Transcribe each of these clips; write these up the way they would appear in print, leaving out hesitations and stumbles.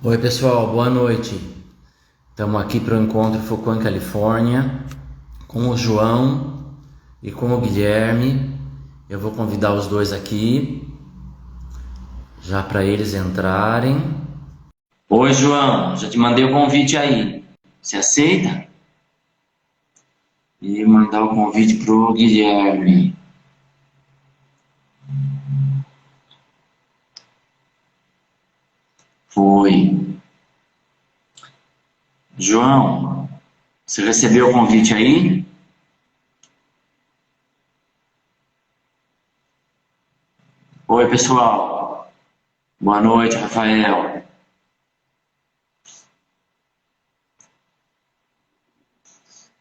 Oi pessoal, boa noite. Estamos aqui para o Encontro Foucault em Califórnia com o João e com o Guilherme. Eu vou convidar os dois aqui já para eles entrarem. Oi João, já te mandei o convite aí. Você aceita? E mandar o convite pro Guilherme. Foi. João, você recebeu o convite aí? Oi pessoal, boa noite Rafael.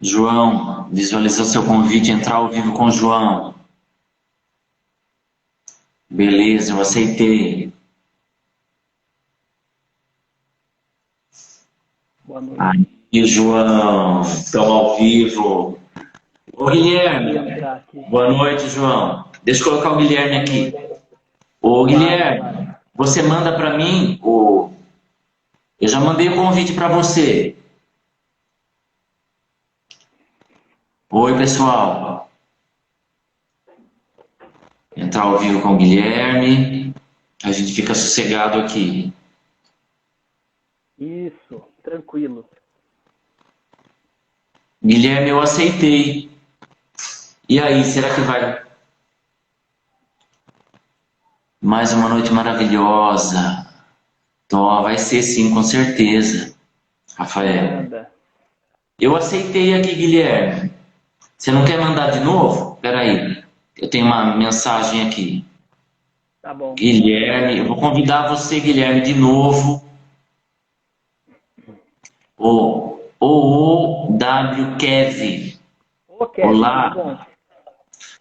João, visualizou seu convite, entrar ao vivo com o João. Beleza, eu aceitei. Boa noite. Aí, João, estão ao vivo. Ô, Guilherme, boa noite, João. Deixa eu colocar o Guilherme aqui. Ô, Guilherme, você manda para mim o... Eu já mandei o convite para você. Oi, pessoal. Entrar ao vivo com o Guilherme. A gente fica sossegado aqui. Isso, tranquilo. Guilherme, eu aceitei. E aí, será que vai? Mais uma noite maravilhosa. Então, vai ser sim, com certeza, Rafael. Manda. Eu aceitei aqui, Guilherme. Você não quer mandar de novo? Espera aí. Eu tenho uma mensagem aqui. Tá bom. Guilherme, eu vou convidar você, Guilherme, de novo. O W Kev. Ok, Olá. tudo bom?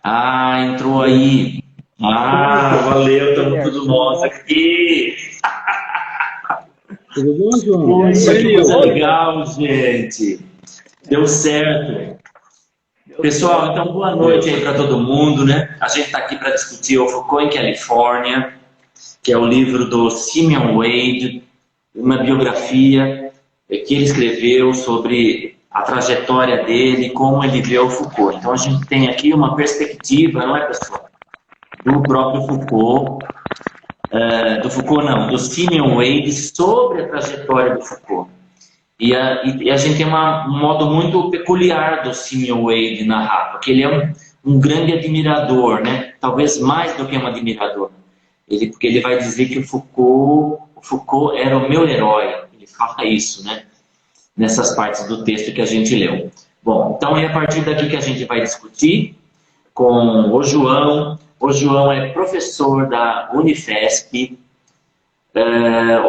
Ah, entrou aí. Ah, valeu, estamos todos nós aqui. Tudo bom, João? Puxa, que coisa legal, gente. Deu certo. Pessoal, então boa noite aí para todo mundo, né? A gente está aqui para discutir o Foucault em Califórnia, que é o livro do Simeon Wade, uma biografia que ele escreveu sobre a trajetória dele, como ele vê o Foucault. Então a gente tem aqui uma perspectiva, não é, pessoal? Do próprio Foucault, do Foucault não, do Simeon Wade sobre a trajetória do Foucault. E a gente tem um modo muito peculiar do Simeon Wade narrar, porque ele é um grande admirador, né? Talvez mais do que um admirador. Porque ele vai dizer que o Foucault era o meu herói. Ele fala isso, né? Nessas partes do texto que a gente leu. Bom, então é a partir daqui que a gente vai discutir com o João. O João é professor da Unifesp.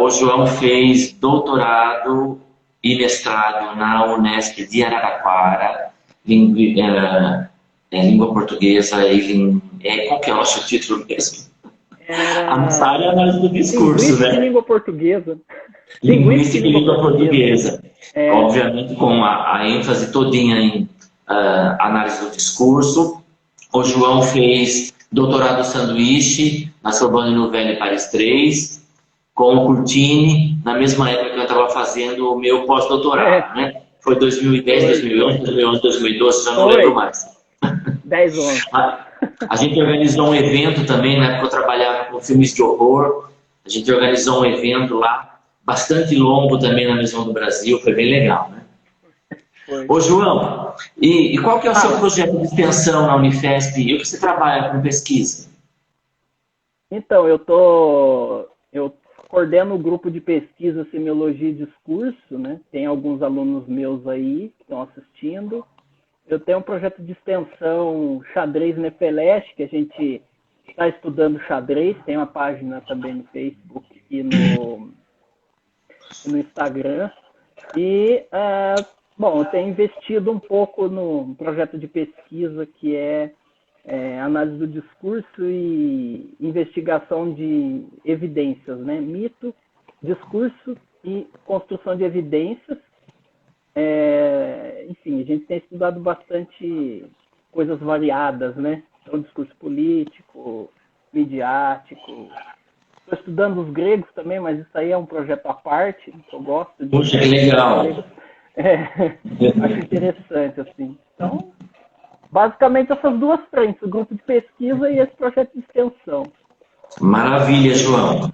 O João fez doutorado e mestrado na Unesp de Araraquara, língua portuguesa qual que é o nosso título mesmo? A nossa área é análise do discurso, né? Língua portuguesa. Linguística e língua portuguesa. Obviamente com a ênfase todinha em análise do discurso. O João fez doutorado sanduíche na Sorbonne Nouvelle Paris 3, com o Curtini, na mesma época que eu estava fazendo o meu pós-doutorado, né? Foi 2010, 2011, 2011, 2012, já não lembro mais. 10 anos. A gente organizou um evento também, na época eu trabalhava com filmes de horror. A gente organizou um evento lá, bastante longo também na Maison do Brasil, foi bem legal, né? Ô João, e qual que é o seu projeto de extensão na Unifesp? E o que você trabalha com pesquisa? Então, eu coordeno o grupo de pesquisa Semiologia e Discurso, né? Tem alguns alunos meus aí que estão assistindo. Eu tenho um projeto de extensão Xadrez Nepeleste, que a gente está estudando xadrez, tem uma página também no Facebook e no Instagram. E, bom, eu tenho investido um pouco no projeto de pesquisa que é análise do discurso e investigação de evidências, né? Mito, discurso e construção de evidências. Enfim, a gente tem estudado bastante coisas variadas, né? Então, discurso político, midiático, Estou estudando os gregos também, mas isso aí é um projeto à parte, que eu gosto de. Puxa, que legal. Acho interessante, assim. Então, basicamente essas duas frentes, o grupo de pesquisa e esse projeto de extensão. Maravilha, João.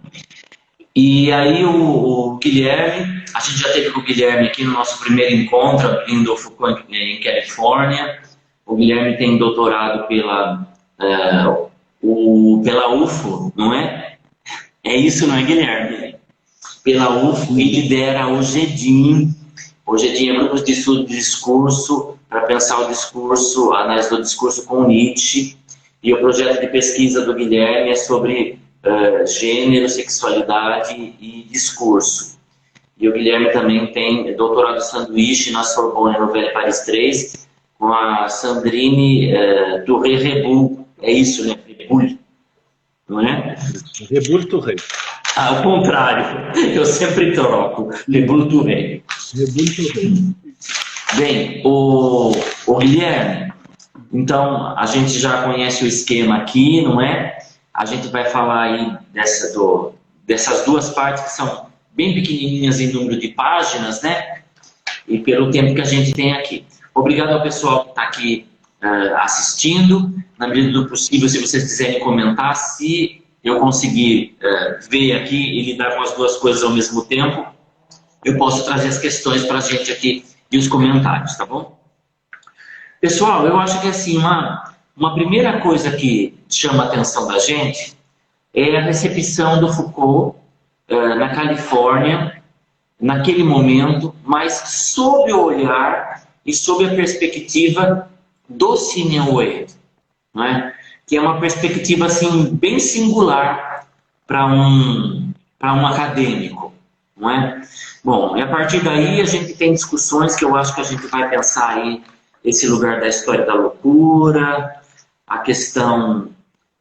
E aí o Guilherme, a gente já teve com o Guilherme aqui no nosso primeiro encontro, abrindo o Foucault em Califórnia. O Guilherme tem doutorado pela UFO, não é? É isso, não é, Guilherme? Pela UFO e lidera o GEDIM. O GEDIM é Grupos de Estudo de Discurso, para pensar o discurso, a análise do discurso com Nietzsche. E o projeto de pesquisa do Guilherme é sobre gênero, sexualidade e discurso. E o Guilherme também tem doutorado de sanduíche na Sorbonne Nouvelle Paris 3, com a Sandrine Touré-Reboul. É isso, né? Reboul, não é? Reboul-Touré. Ao contrário, eu sempre troco. Reboul-Touré. Reboul-Touré. Bem, o Guilherme, então a gente já conhece o esquema aqui, não é? A gente vai falar aí dessas duas partes que são bem pequenininhas em número de páginas, né? E pelo tempo que a gente tem aqui. Obrigado ao pessoal que está aqui assistindo. Na medida do possível, se vocês quiserem comentar, se eu conseguir ver aqui e lidar com as duas coisas ao mesmo tempo, eu posso trazer as questões para a gente aqui e os comentários, tá bom? Pessoal, eu acho que assim, uma primeira coisa que chama a atenção da gente é a recepção do Foucault na Califórnia, naquele momento, mas sob o olhar e sob a perspectiva do Cine Away, não é? Que é uma perspectiva assim, bem singular para um acadêmico, não é? Bom, e a partir daí a gente tem discussões que eu acho que a gente vai pensar aí, esse lugar da história da loucura, a questão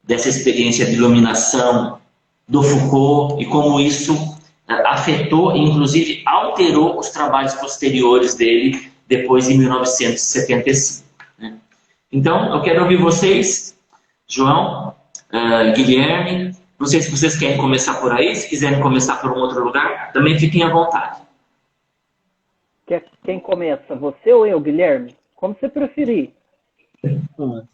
dessa experiência de iluminação do Foucault e como isso afetou e inclusive alterou os trabalhos posteriores dele depois de 1975. Né? Então, eu quero ouvir vocês, João, Guilherme. Não sei se vocês querem começar por aí, se quiserem começar por um outro lugar, também fiquem à vontade. Quem começa? Você ou eu, Guilherme? Como você preferir.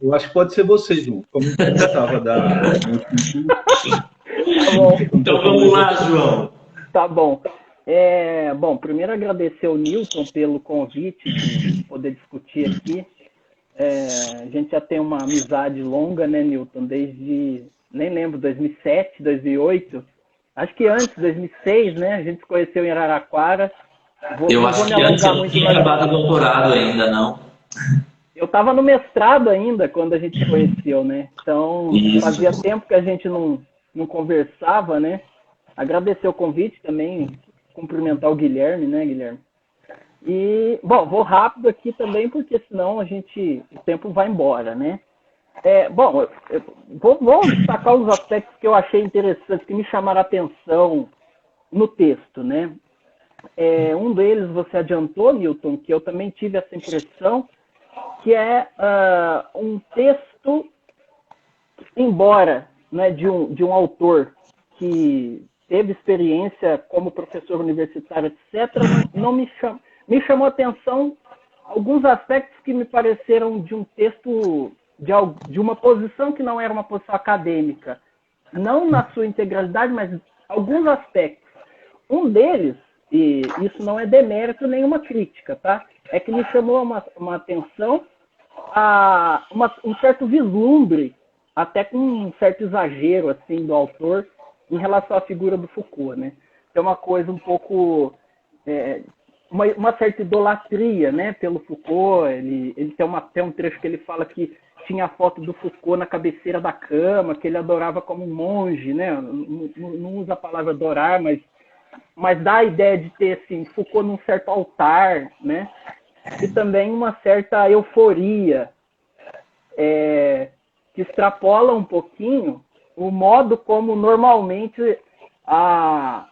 Eu acho que pode ser você, João. Como você estava da... Tá bom. Então vamos lá, João. Tá bom. Bom, primeiro agradecer ao Newton pelo convite de poder discutir aqui. A gente já tem uma amizade longa, né, Newton? Desde, nem lembro, 2007, 2008. Acho que antes, 2006, né? A gente se conheceu em Araraquara. Eu acho que antes eu não tinha acabado o doutorado ainda, não. Eu estava no mestrado ainda quando a gente se conheceu, né? Então, fazia tempo que a gente não conversava, né? Agradecer o convite também, cumprimentar o Guilherme, né, Guilherme? E, bom, vou rápido aqui também, porque senão o tempo vai embora, né? Bom, eu vou destacar os aspectos que eu achei interessantes, que me chamaram a atenção no texto, né? Um deles você adiantou, Newton, que eu também tive essa impressão, que é um texto, embora, né, de um autor que teve experiência como professor universitário, etc., não me chamou a atenção alguns aspectos que me pareceram de um texto, de uma posição que não era uma posição acadêmica. Não na sua integralidade, mas alguns aspectos. Um deles, e isso não é demérito nenhuma crítica, tá? É que me chamou uma atenção a um certo vislumbre, até com um certo exagero assim, do autor em relação à figura do Foucault, né? É uma coisa um pouco... uma certa idolatria, né, pelo Foucault. Ele tem um trecho que ele fala que tinha a foto do Foucault na cabeceira da cama, que ele adorava como um monge, né? Não usa a palavra adorar, mas dá a ideia de ter assim, Foucault num certo altar, né? E também uma certa euforia que extrapola um pouquinho o modo como normalmente as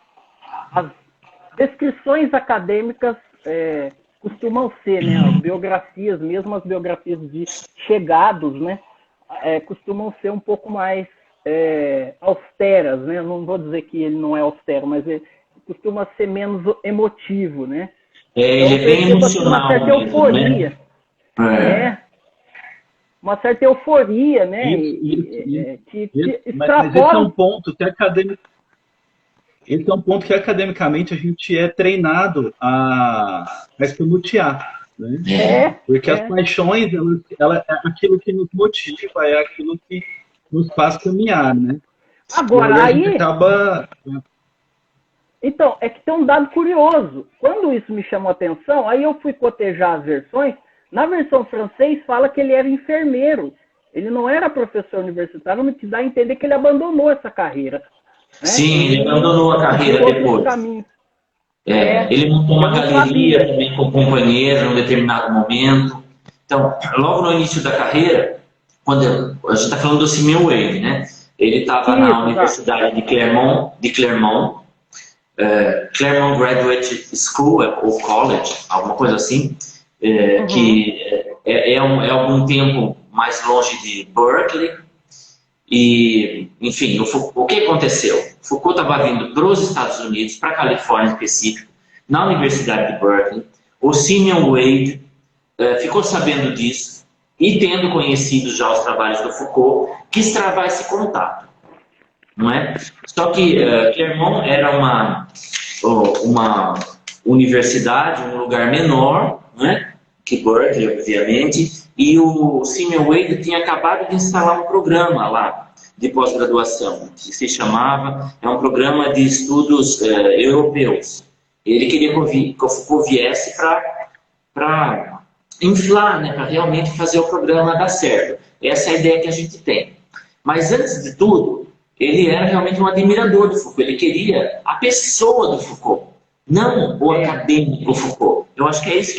descrições acadêmicas costumam ser, né? As biografias, mesmo as biografias de chegados, né? Costumam ser um pouco mais austeras, né? Não vou dizer que ele não é austero, mas ele costuma ser menos emotivo, né? Ele é bem emocional. Uma certa mesmo, euforia. né? Uma certa euforia, né? Mas esse é um ponto que academicamente a gente é treinado a escamotear, né? Porque as paixões, ela é aquilo que nos motiva, é aquilo que nos faz caminhar, né? Agora, a gente acaba... Então, é que tem um dado curioso. Quando isso me chamou a atenção, aí eu fui cotejar as versões. Na versão francês fala que ele era enfermeiro. Ele não era professor universitário, me dá a entender que ele abandonou essa carreira. Né? Sim, ele abandonou a carreira depois. Ele montou uma galeria também com companheiros em um determinado momento. Então, logo no início da carreira, quando a gente está falando do Simeon Wade, né? Ele estava na Universidade de Clermont, Clermont Graduate School, ou College, alguma coisa assim, que é algum tempo mais longe de Berkeley. E, enfim, o que aconteceu? Foucault estava vindo para os Estados Unidos, para a Califórnia em específico, na Universidade de Berkeley. O Simeon Wade ficou sabendo disso e, tendo conhecido já os trabalhos do Foucault, quis travar esse contato. Não é? Só que Clermont era uma universidade, um lugar menor, não é? Que Berkeley, obviamente, e o Simeon Wade tinha acabado de instalar um programa lá de pós-graduação, que se chamava, é um programa de estudos europeus. Ele queria que o Foucault viesse para inflar, né, para realmente fazer o programa dar certo. Essa é a ideia que a gente tem. Mas antes de tudo, ele era realmente um admirador do Foucault, ele queria a pessoa do Foucault, não o acadêmico Foucault. Eu acho que é isso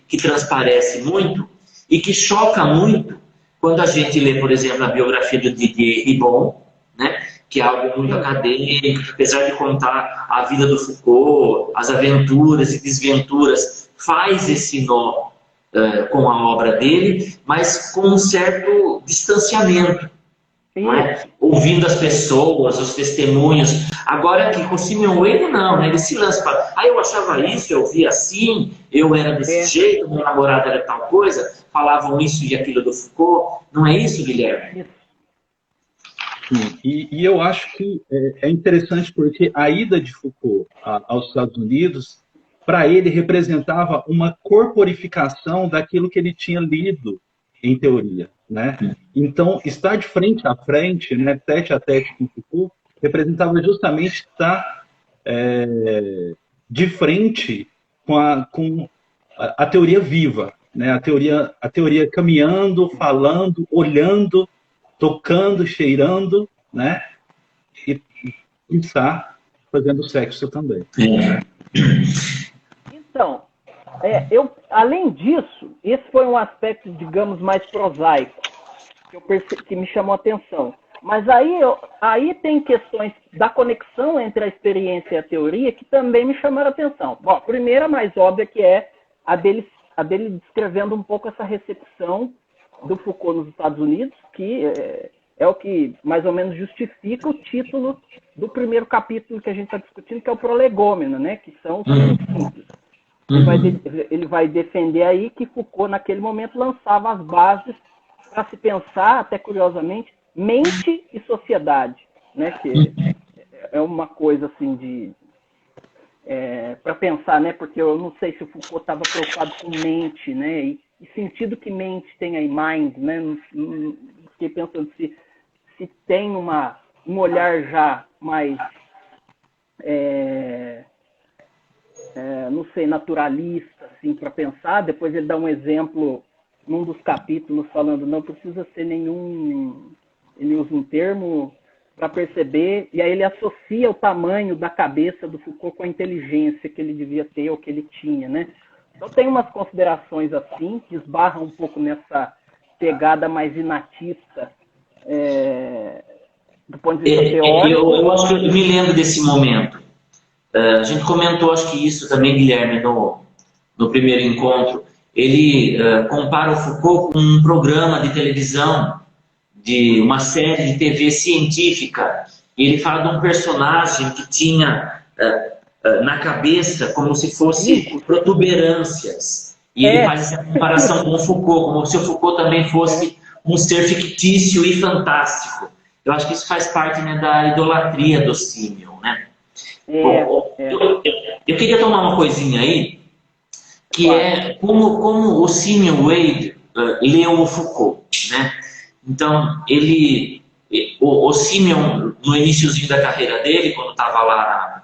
que transparece muito e que choca muito quando a gente lê, por exemplo, a biografia do Didier Ribon, né, que é algo muito acadêmico, apesar de contar a vida do Foucault, as aventuras e desventuras, faz esse nó com a obra dele, mas com um certo distanciamento. Não é? Ouvindo as pessoas, os testemunhos. Agora aqui com o Simeon Wade não, né? Ele se lança para... eu achava isso, eu via assim, eu era desse jeito, meu namorado era tal coisa, falavam isso e aquilo do Foucault. Não é isso, Guilherme? Sim, e eu acho que é interessante porque a ida de Foucault aos Estados Unidos, para ele, representava uma corporificação daquilo que ele tinha lido em teoria. Né? Então, estar de frente a frente, né, tete a tete com Foucault, representava justamente estar de frente com a teoria viva, né? A teoria caminhando, falando, olhando, tocando, cheirando, né? E está fazendo sexo também. Então, além disso, esse foi um aspecto, digamos, mais prosaico, que me chamou a atenção. Mas aí tem questões da conexão entre a experiência e a teoria que também me chamaram a atenção. Bom, a primeira, mais óbvia, que é a dele descrevendo um pouco essa recepção do Foucault nos Estados Unidos, que é o que mais ou menos justifica o título do primeiro capítulo que a gente está discutindo, que é o prolegômeno, né? Que são os princípios. Ele vai defender aí que Foucault, naquele momento, lançava as bases para se pensar, até curiosamente, mente e sociedade, né? Que é uma coisa assim para pensar, né? Porque eu não sei se o Foucault estava preocupado com mente, né? E sentido que mente tem aí, mind, né? Fiquei pensando se tem um olhar já mais não sei, naturalista, assim, para pensar. Depois ele dá um exemplo num dos capítulos falando não precisa ser nenhum... Ele usa um termo para perceber, e aí ele associa o tamanho da cabeça do Foucault com a inteligência que ele devia ter ou que ele tinha, né? Então tem umas considerações assim, que esbarram um pouco nessa pegada mais inatista do ponto de vista teórico. Eu acho que eu me lembro desse momento. A gente comentou, acho que isso também, Guilherme, no primeiro encontro. Ele compara o Foucault com um programa de televisão de uma série de TV científica, e ele fala de um personagem que tinha na cabeça como se fosse protuberâncias. E ele faz essa comparação com o Foucault, como se o Foucault também fosse um ser fictício e fantástico. Eu acho que isso faz parte, né, da idolatria do Simeon, né? Eu queria tomar uma coisinha aí, que é como o Simeon Wade leu o Foucault, né? Então, o Simeon, no iniciozinho da carreira dele, quando estava lá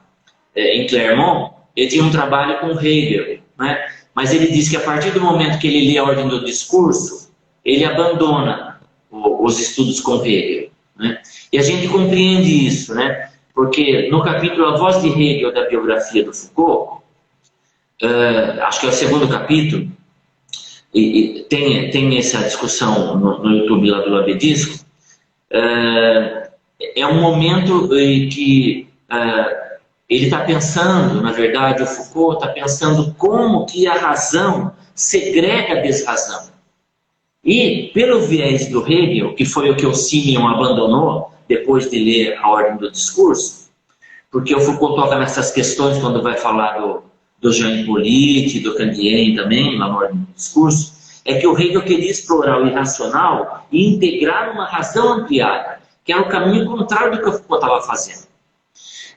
em Clermont, ele tinha um trabalho com Hegel, né? Mas ele diz que a partir do momento que ele lê a Ordem do Discurso, ele abandona os estudos com Hegel, né? E a gente compreende isso, né? Porque no capítulo A Voz de Hegel da biografia do Foucault, acho que é o segundo capítulo, e tem essa discussão no YouTube lá do Labedisco, é um momento em que ele está pensando, na verdade, o Foucault está pensando como que a razão segrega a desrazão. E, pelo viés do Hegel, que foi o que o Simeon abandonou depois de ler a Ordem do Discurso, porque o Foucault toca nessas questões quando vai falar do Jean Hippolyte, do Candiani também, lá na Ordem do Discurso, é que o Hegel queria explorar o irracional e integrar uma razão ampliada, que era o caminho contrário do que o Foucault estava fazendo.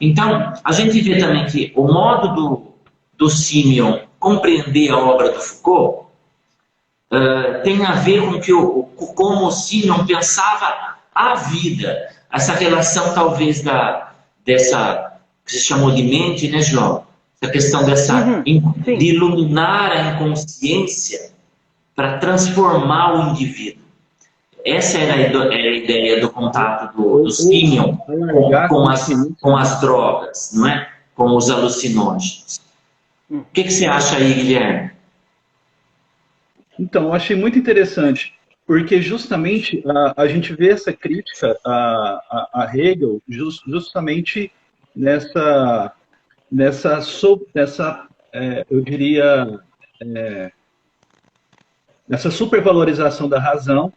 Então, a gente vê também que o modo do Simeon compreender a obra do Foucault tem a ver com como o Simeon pensava a vida, essa relação talvez dessa que se chamou de mente, né, João? Essa questão de iluminar a inconsciência para transformar o indivíduo. Essa era a ideia do contato do Simeon com as drogas, não é? Com os alucinógenos. O que você acha aí, Guilherme? Então, eu achei muito interessante, porque justamente a gente vê essa crítica a Hegel justamente eu diria, nessa supervalorização da razão,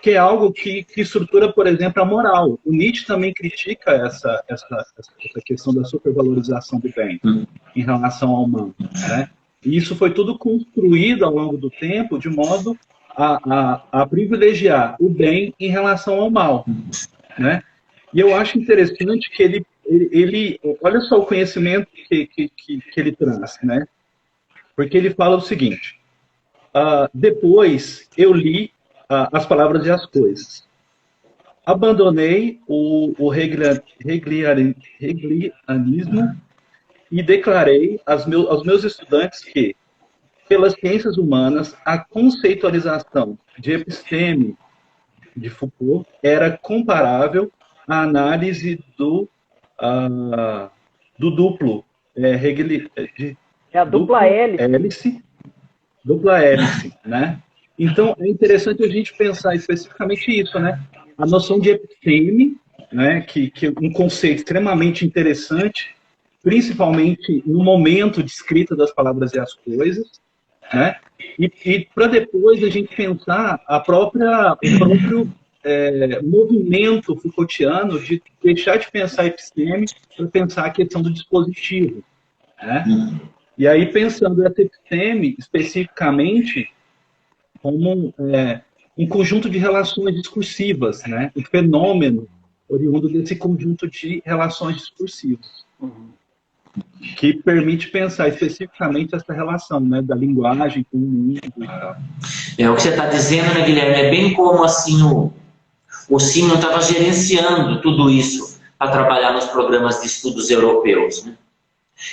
que é algo que estrutura, por exemplo, a moral. O Nietzsche também critica essa questão da supervalorização do bem em relação ao humano, né? E isso foi tudo construído ao longo do tempo de modo a privilegiar o bem em relação ao mal, né? E eu acho interessante que ele olha só o conhecimento que ele traz, né? Porque ele fala o seguinte: depois eu li as palavras e as coisas. Abandonei o hegelianismo e declarei aos meus estudantes que, pelas ciências humanas, a conceitualização de episteme de Foucault era comparável à análise do duplo a dupla hélice. Dupla hélice, né? Então, é interessante a gente pensar especificamente isso, né? A noção de episteme, né? Que é um conceito extremamente interessante, principalmente no momento de escrita das palavras e as coisas, né? E para depois a gente pensar o próprio movimento Foucaultiano de deixar de pensar episteme para pensar a questão do dispositivo, né? E aí, pensando essa episteme especificamente como um conjunto de relações discursivas, né? Um fenômeno oriundo desse conjunto de relações discursivas, que permite pensar especificamente essa relação, né, da linguagem com o mundo e tal. O que você está dizendo, né, Guilherme? É bem como assim o Simeon estava gerenciando tudo isso para trabalhar nos programas de estudos europeus, né?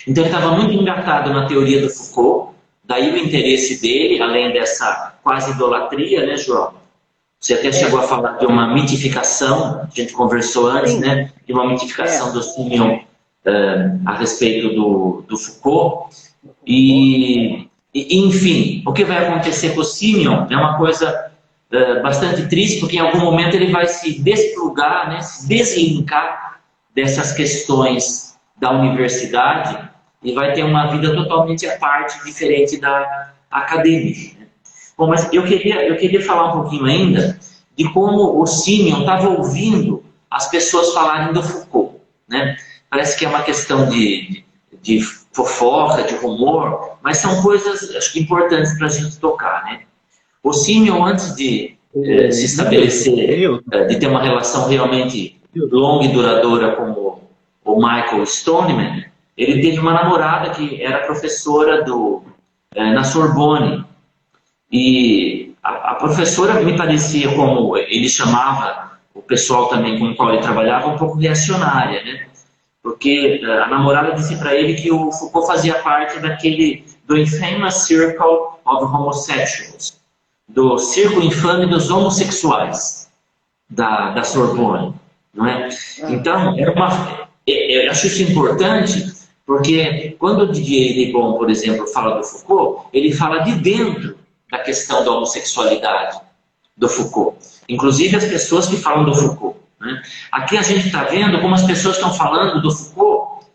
Então ele estava muito engatado na teoria do Foucault, daí o interesse dele, além dessa quase idolatria, né, João? Você até chegou a falar de uma mitificação, a gente conversou antes, né? De uma mitificação do Simeon a respeito do Foucault. E, enfim, o que vai acontecer com o Simeon é uma coisa bastante triste, porque em algum momento ele vai se desplugar, né, se deslinkar dessas questões da universidade e vai ter uma vida totalmente à parte, diferente da academia. Bom, mas eu queria falar um pouquinho ainda de como o Simeon estava ouvindo as pessoas falarem do Foucault, né? Parece que é uma questão de fofoca, de rumor, mas são coisas, acho que, importantes para a gente tocar, né? O Simeon, antes de se estabelecer, de ter uma relação realmente longa e duradoura com o Michael Stoneman, ele teve uma namorada que era professora na Sorbonne. E a professora me parecia, como ele chamava o pessoal também com o qual ele trabalhava, um pouco reacionária, né? Porque a namorada disse para ele que o Foucault fazia parte do infamous circle of homosexuals, do círculo infame dos homossexuais da Sorbonne, não é? Então, eu acho isso importante, porque quando o Didier Ribon, por exemplo, fala do Foucault, ele fala de dentro da questão da homossexualidade do Foucault. Inclusive as pessoas que falam do Foucault, né? Aqui a gente está vendo como as pessoas estão falando do Foucault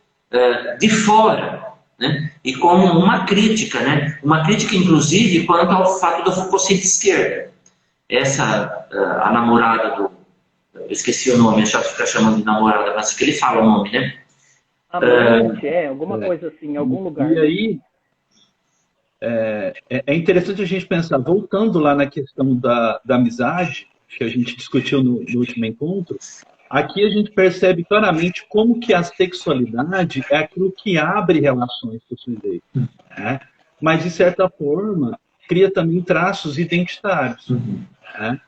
de fora, né? E como uma crítica, né? Uma crítica, inclusive, quanto ao fato do Foucault ser de esquerda. A namorada eu esqueci o nome, já fica chamando de namorada, mas que ele fala o nome, né? Alguma coisa assim, em algum lugar. E aí, é interessante a gente pensar, voltando lá na questão da amizade, que a gente discutiu no último encontro, aqui a gente percebe claramente como que a sexualidade é aquilo que abre relações para o sujeito, né? Mas, de certa forma, cria também traços identitários, né?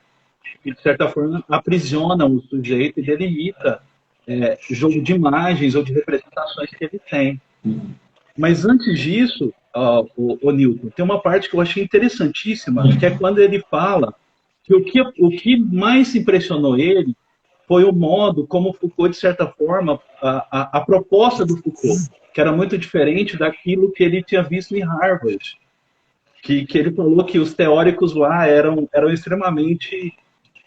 E, de certa forma, aprisiona o sujeito e delimita jogo de imagens ou de representações que ele tem. Mas antes disso, o Newton, tem uma parte que eu achei interessantíssima, que é quando ele fala que o que mais impressionou ele foi o modo como Foucault, de certa forma, a proposta do Foucault, que era muito diferente daquilo que ele tinha visto em Harvard, que ele falou que os teóricos lá eram extremamente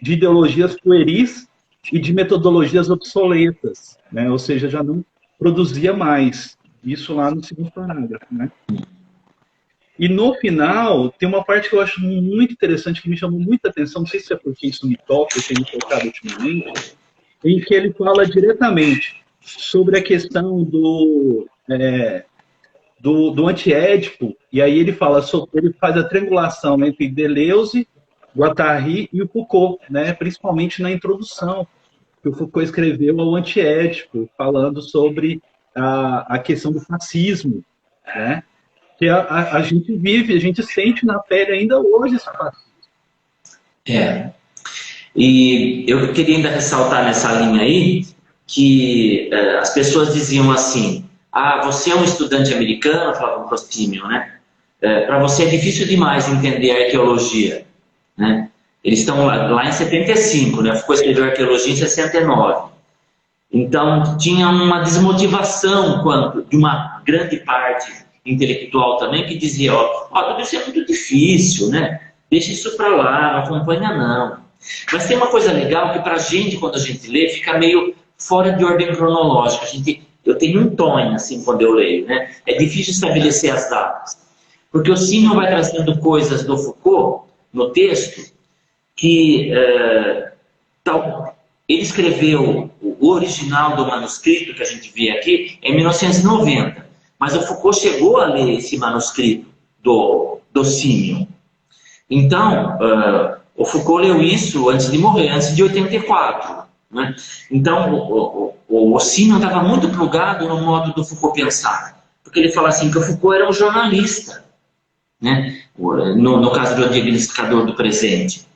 de ideologias pueris e de metodologias obsoletas, né? Ou seja, já não produzia mais. Isso lá no segundo parágrafo, né? E no final, tem uma parte que eu acho muito interessante, que me chamou muita atenção, não sei se é porque isso me toca, eu tenho me tocado ultimamente, em que ele fala diretamente sobre a questão do antiédipo, e aí ele faz a triangulação entre Deleuze, Guattari e o Foucault, né? Principalmente na introdução que o Foucault escreveu ao antiédipo, falando sobre a questão do fascismo, né? Que a gente vive, a gente sente na pele ainda hoje esse fascismo. E eu queria ainda ressaltar nessa linha aí que as pessoas diziam assim: você é um estudante americano, falavam para o Simeon, né? Para você é difícil demais entender a arqueologia, né? Eles estão lá em 75, né? Foucault escreveu arqueologia em 69. Então tinha uma desmotivação de uma grande parte intelectual também, que dizia, tudo isso é muito difícil, né? Deixa isso para lá, não acompanha não. Mas tem uma coisa legal que para a gente, quando a gente lê, fica meio fora de ordem cronológica. Eu tenho um tonho, assim, quando eu leio, né? É difícil estabelecer as datas. Porque o Simeon vai trazendo coisas do Foucault, no texto, que ele escreveu o original do manuscrito, que a gente vê aqui, em 1990. Mas o Foucault chegou a ler esse manuscrito do Simeon. Então, o Foucault leu isso antes de morrer, antes de 84. Né? Então, o Simeon estava muito plugado no modo do Foucault pensar. Porque ele fala assim, que o Foucault era um jornalista, né? No caso do diagnosticador do presente.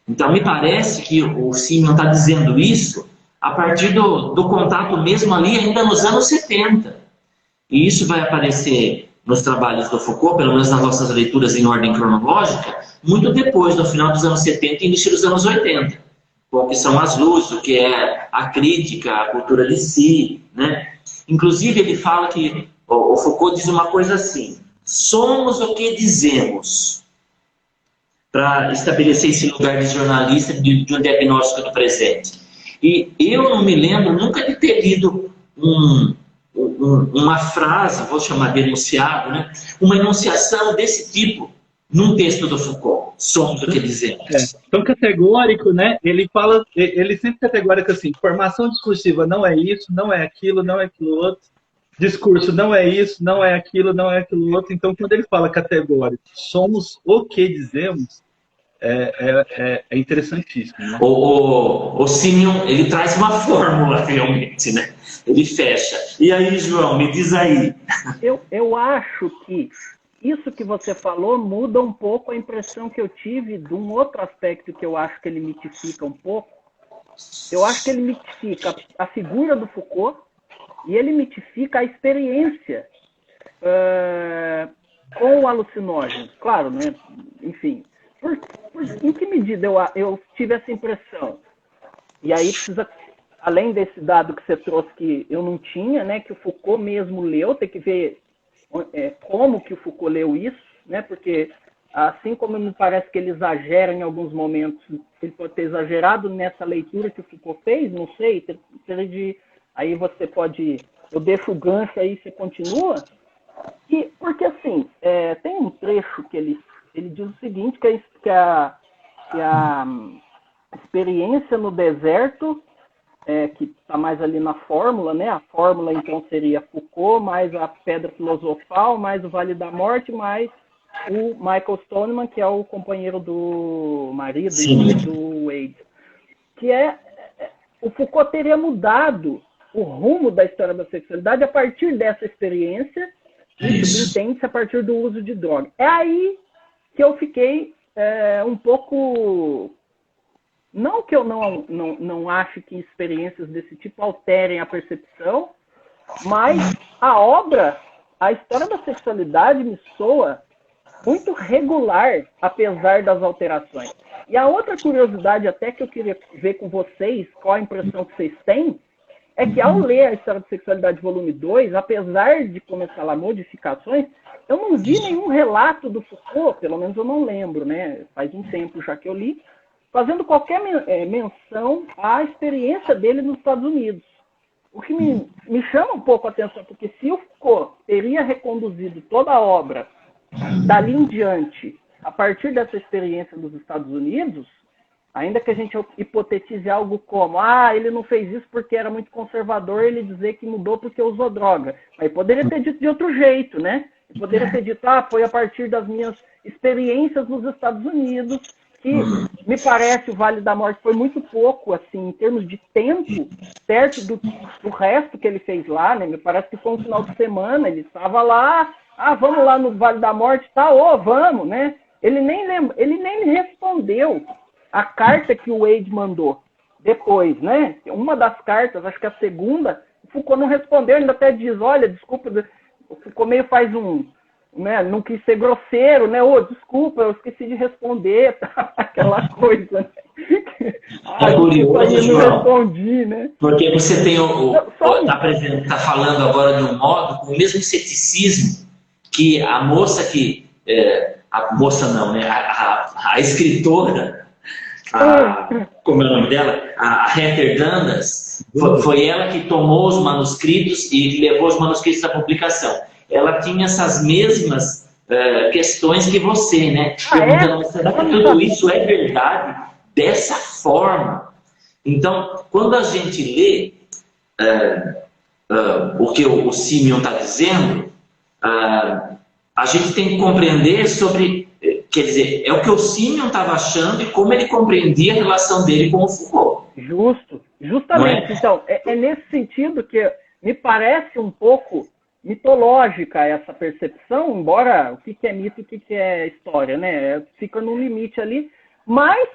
Então, me parece que o Simeon está dizendo isso a partir do contato mesmo ali, ainda nos anos 70. E isso vai aparecer nos trabalhos do Foucault, pelo menos nas nossas leituras em ordem cronológica, muito depois, no final dos anos 70 e início dos anos 80. O que são as luzes, o que é a crítica, a cultura de si, né? Inclusive, ele fala que o Foucault diz uma coisa assim: somos o que dizemos, para estabelecer esse lugar de jornalista, de um diagnóstico do presente. E eu não me lembro nunca de ter lido uma frase, vou chamar de enunciado, né? Uma enunciação desse tipo num texto do Foucault. somos o que dizemos. Tão categórico, né? Ele sempre categórico assim, formação discursiva não é isso, não é aquilo outro. Discurso não é isso, não é aquilo outro. Então, quando ele fala categórico, somos o que dizemos, é interessantíssimo. Né? O Simeon, ele traz uma fórmula, realmente, né? Ele fecha. E aí, João, me diz aí. Eu acho que isso que você falou muda um pouco a impressão que eu tive de um outro aspecto que eu acho que ele mitifica um pouco. Eu acho que ele mitifica a figura do Foucault e ele mitifica a experiência com o alucinógeno. Claro, né? Enfim, em que medida eu tive essa impressão? E aí precisa, além desse dado que você trouxe que eu não tinha, né? Que o Foucault mesmo leu, tem que ver como que o Foucault leu isso, né? Porque assim como me parece que ele exagera em alguns momentos, ele pode ter exagerado nessa leitura que o Foucault fez, não sei, aí você pode, eu deixo o gancho aí, você continua, porque assim, tem um trecho que ele diz o seguinte, que a experiência no deserto, que está mais ali na fórmula, né? A fórmula então seria Foucault, mais a Pedra Filosofal, mais o Vale da Morte, mais o Michael Stoneman, que é o companheiro do marido do Wade. Que o Foucault teria mudado o rumo da história da sexualidade a partir dessa experiência, e subentende-se a partir do uso de droga. É aí que eu fiquei um pouco... Não que eu não acho que experiências desse tipo alterem a percepção, mas a história da sexualidade me soa muito regular, apesar das alterações. E a outra curiosidade até que eu queria ver com vocês, qual a impressão que vocês têm, é que ao ler a História da Sexualidade volume 2, apesar de começar lá modificações, eu não vi nenhum relato do Foucault, pelo menos eu não lembro, né? Faz um tempo já que eu li, fazendo qualquer menção à experiência dele nos Estados Unidos. O que me chama um pouco a atenção, porque se o Foucault teria reconduzido toda a obra dali em diante, a partir dessa experiência dos Estados Unidos, ainda que a gente hipotetize algo como, ele não fez isso porque era muito conservador, ele dizer que mudou porque usou droga. Mas poderia ter dito de outro jeito, né? Poderia ter dito, foi a partir das minhas experiências nos Estados Unidos, que me parece o Vale da Morte foi muito pouco, assim, em termos de tempo, perto do resto que ele fez lá, né? Me parece que foi um final de semana, ele estava lá, vamos lá no Vale da Morte, vamos, né? Ele nem me respondeu a carta que o Wade mandou depois, né? Uma das cartas, acho que a segunda, o Foucault não respondeu, ele ainda até diz, olha, desculpa, o Foucault meio faz né, não quis ser grosseiro, né? Desculpa, eu esqueci de responder, aquela coisa. Né? Curioso, João, não respondi, né? Porque você tem tá falando agora de um modo com o mesmo ceticismo que a moça a moça não, né? A escritora, como é o nome dela? A Heather Dundas, foi ela que tomou os manuscritos e levou os manuscritos à publicação. Ela tinha essas mesmas questões que você, né? Perguntando, será que tudo isso é verdade? Dessa forma. Então, quando a gente lê o que o Simeon está dizendo, a gente tem que compreender sobre... Quer dizer, é o que o Simeon estava achando e como ele compreendia a relação dele com o Foucault. Justamente. Então, é nesse sentido que me parece um pouco mitológica essa percepção, embora o que é mito e o que é história, né? Fica no limite ali. Mas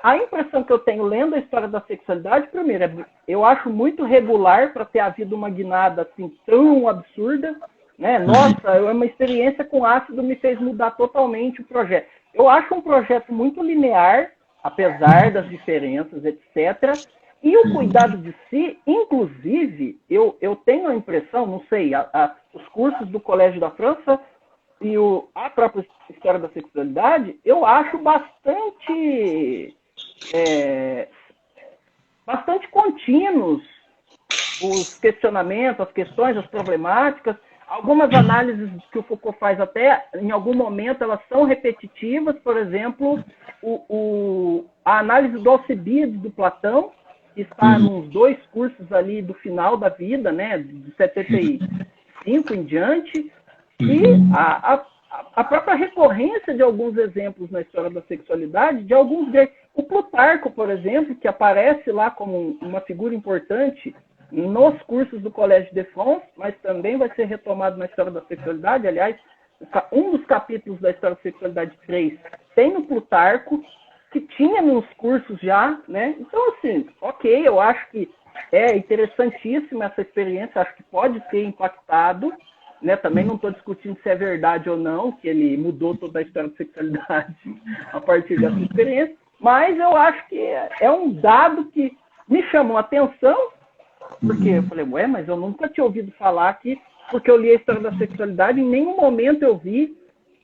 a impressão que eu tenho lendo a História da Sexualidade, primeiro, eu acho muito regular para ter havido uma guinada assim tão absurda, né? Nossa, uma experiência com ácido me fez mudar totalmente o projeto. Eu acho um projeto muito linear, apesar das diferenças, etc. E o cuidado de si, inclusive, eu tenho a impressão, não sei, os cursos do Colégio da França e a própria História da Sexualidade, eu acho bastante contínuos os questionamentos, as questões, as problemáticas. algumas análises que o Foucault faz até, em algum momento, elas são repetitivas. Por exemplo, a análise do Alcibiades, do Platão, que está nos 2 cursos ali do final da vida, né, de 75 em diante, e a própria recorrência de alguns exemplos na história da sexualidade, de alguns gregos. O Plutarco, por exemplo, que aparece lá como uma figura importante nos cursos do Collège de France, mas também vai ser retomado na história da sexualidade. Aliás, um dos capítulos da história da sexualidade 3 tem no Plutarco, que tinha nos cursos já, né? Então, assim, ok, eu acho que é interessantíssima essa experiência, acho que pode ter impactado, né? Também não estou discutindo se é verdade ou não, que ele mudou toda a história da sexualidade a partir dessa experiência, mas eu acho que é um dado que me chamou a atenção, porque eu falei, ué, mas eu nunca tinha ouvido falar que, porque eu li a história da sexualidade, em nenhum momento eu vi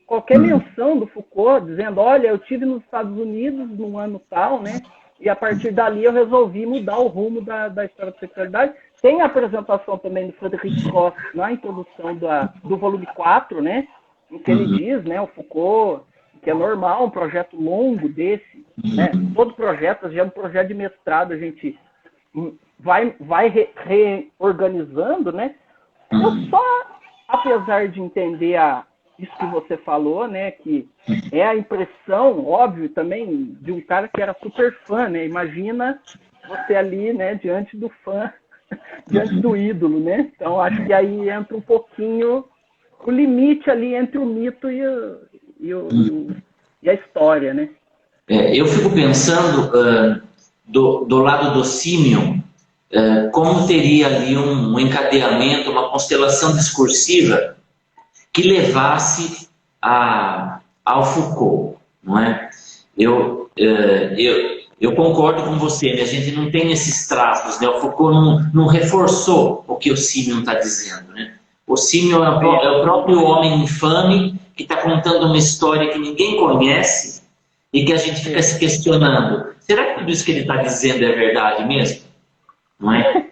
qualquer menção do Foucault dizendo, olha, eu estive nos Estados Unidos num ano tal, né? E a partir dali eu resolvi mudar o rumo da história da sexualidade. Tem a apresentação também do Frederic Ross na introdução do volume 4, né? Em que ele diz, né, o Foucault, que é normal um projeto longo desse, né? Todo projeto, já é um projeto de mestrado, a gente vai reorganizando, né? Eu só, apesar de entender isso que você falou, né, que é a impressão, óbvio, também de um cara que era super fã, né? Imagina você ali, né, diante do fã, diante do ídolo, né? Então, acho que aí entra um pouquinho o limite ali entre o mito e a história, né? Eu fico pensando do lado do Simeon, como teria ali um encadeamento, uma constelação discursiva que levasse ao Foucault, não é? Eu concordo com você, né? A gente não tem esses traços, né? O Foucault não reforçou o que o Simeon está dizendo, né? O Simeon é o próprio homem infame que está contando uma história que ninguém conhece e que a gente fica se questionando. Será que tudo isso que ele está dizendo é verdade mesmo? Não é?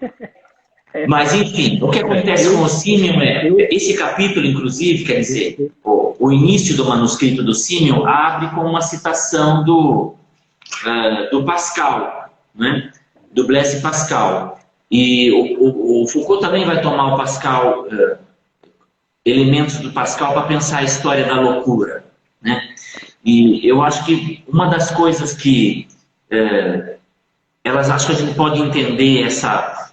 Mas, enfim, o que acontece com o Simeon esse capítulo, inclusive, quer dizer, o início do manuscrito do Simeon abre com uma citação do Pascal, né? Do Blaise Pascal. E o Foucault também vai tomar o Pascal, elementos do Pascal para pensar a história da loucura, né? E eu acho que uma das coisas que elas acham que a gente pode entender essa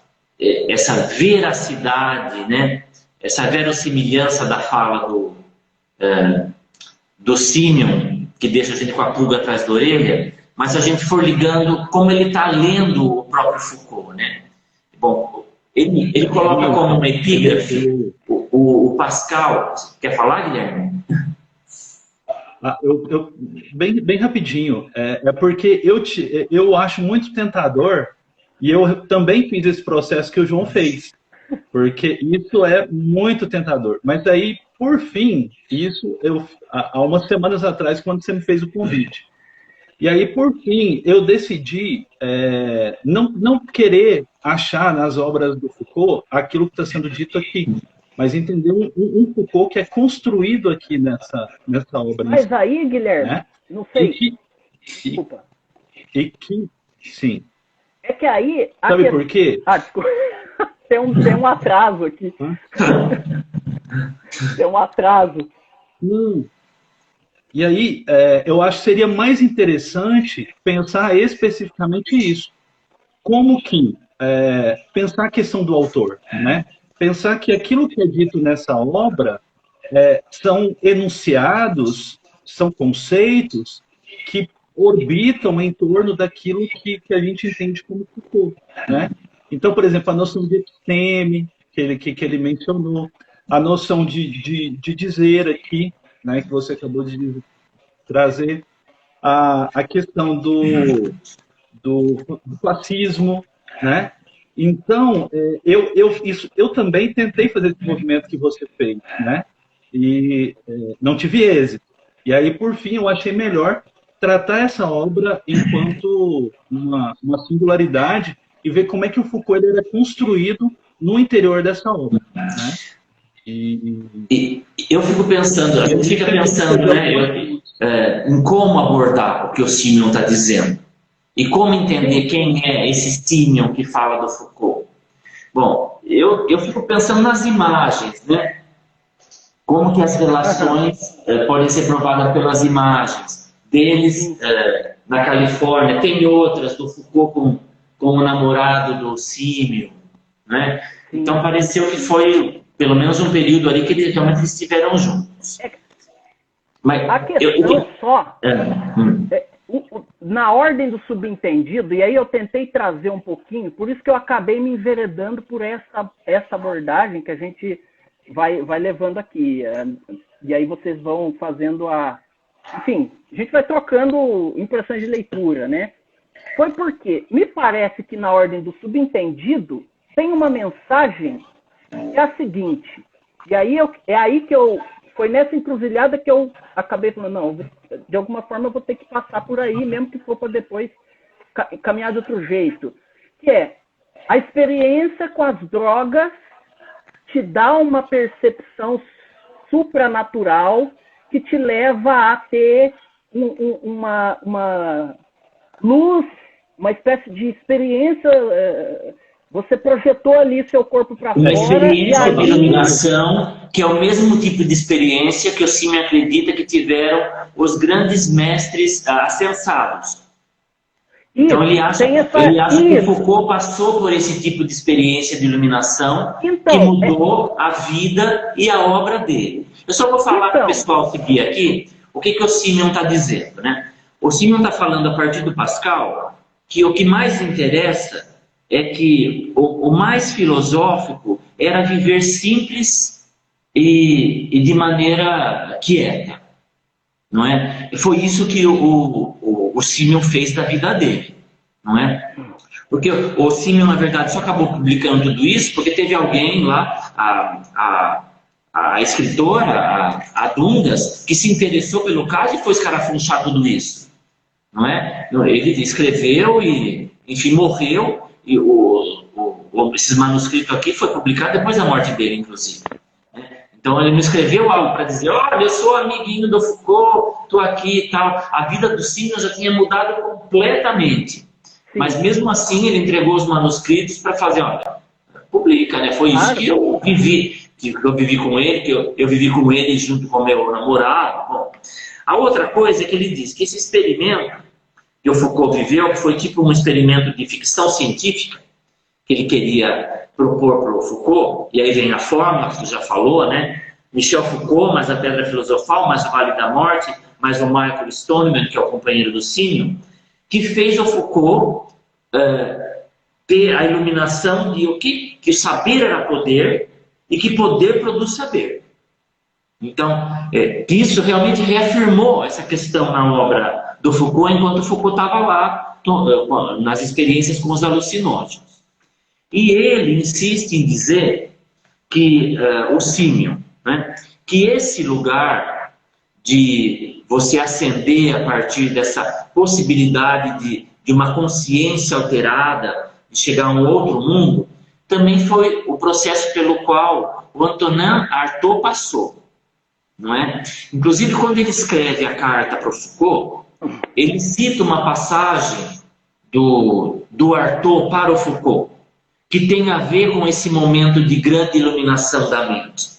veracidade, né? Essa verossimilhança da fala do Simeon, que deixa a gente com a pulga atrás da orelha, mas se a gente for ligando como ele está lendo o próprio Foucault, né? Bom, ele coloca como uma epígrafe o Pascal. Quer falar, Guilherme? Bem rapidinho. Porque eu acho muito tentador. E eu também fiz esse processo que o João fez, porque isso é muito tentador. Mas aí, por fim, há umas semanas atrás, quando você me fez o convite. E aí, por fim, eu decidi não querer achar nas obras do Foucault aquilo que está sendo dito aqui, mas entender um Foucault que é construído aqui nessa obra. Mas aí, Guilherme, né? Não sei. Desculpa. Sim. É que aí... Sabe por quê? Desculpa. Tem um atraso aqui. Tem um atraso. E aí, eu acho que seria mais interessante pensar especificamente isso. Como que pensar a questão do autor, né? Pensar que aquilo que é dito nessa obra são enunciados, são conceitos que orbitam em torno daquilo que a gente entende como Foucault, né? Então, por exemplo, a noção de episteme, que ele mencionou, a noção de dizer aqui, né, que você acabou de trazer, a questão do fascismo, né? Então, eu também tentei fazer esse movimento que você fez, né? E não tive êxito. E aí, por fim, eu achei melhor tratar essa obra enquanto uma singularidade e ver como é que o Foucault ele era construído no interior dessa obra, né? E eu fico pensando, a gente fica pensando, né, em como abordar o que o Simeon está dizendo. E como entender quem é esse Simeon que fala do Foucault. Bom, eu fico pensando nas imagens, né? Como que as relações podem ser provadas pelas imagens deles na Califórnia. Tem outras do Foucault com o namorado do Simeon, né? Então pareceu que foi pelo menos um período ali que eles realmente estiveram juntos. Mas a questão na ordem do subentendido, e aí eu tentei trazer um pouquinho, por isso que eu acabei me enveredando por essa abordagem que a gente vai levando aqui. E aí vocês vão fazendo enfim, a gente vai trocando impressões de leitura, né? Foi porque me parece que na ordem do subentendido tem uma mensagem que é a seguinte, e aí foi nessa encruzilhada que eu acabei falando, não, de alguma forma eu vou ter que passar por aí, mesmo que for para depois caminhar de outro jeito. Que é, a experiência com as drogas te dá uma percepção supranatural que te leva a ter uma luz, uma espécie de experiência. Você projetou ali seu corpo para fora. Uma experiência de iluminação, que é o mesmo tipo de experiência que o Simeon acredita que tiveram os grandes mestres ascensados. Então ele acha que Foucault passou por esse tipo de experiência de iluminação que mudou a vida e a obra dele. Eu só vou falar para o pessoal seguir aqui o que o Simeon está dizendo, né? O Simeon está falando a partir do Pascal que o que mais interessa é que o mais filosófico era viver simples e de maneira quieta, não é? Foi isso que o Simeon fez da vida dele, não é? Porque o Simeon, na verdade, só acabou publicando tudo isso porque teve alguém lá, a escritora, a Dundas, que se interessou pelo caso e foi escarafunchar tudo isso, não é? Ele escreveu e, enfim, morreu. E esses manuscritos aqui foi publicado depois da morte dele, inclusive. Então ele me escreveu algo para dizer, olha, eu sou amiguinho do Foucault, estou aqui e tal. A vida do Simeon já tinha mudado completamente. Sim. Mas mesmo assim ele entregou os manuscritos para fazer, olha, publica, né? Foi isso que eu vivi, com ele, que eu vivi com ele junto com o meu namorado. Bom, a outra coisa é que ele diz que esse experimento que o Foucault viveu, que foi tipo um experimento de ficção científica, que ele queria propor para o Foucault, e aí vem a fórmula que você já falou, né? Michel Foucault, mais a Pedra Filosofal, mais o Vale da Morte, mais o Michael Stoneman, que é o companheiro do Simeon, que fez o Foucault ter a iluminação de que saber era poder e que poder produz saber. Então, isso realmente reafirmou essa questão na obra do Foucault, enquanto Foucault estava lá nas experiências com os alucinógenos. E ele insiste em dizer que o Simeon, né, que esse lugar de você ascender a partir dessa possibilidade de uma consciência alterada, de chegar a um outro mundo, também foi o processo pelo qual o Antonin Artaud passou. Não é? Inclusive, quando ele escreve a carta para o Foucault, ele cita uma passagem do Artaud para o Foucault, que tem a ver com esse momento de grande iluminação da mente.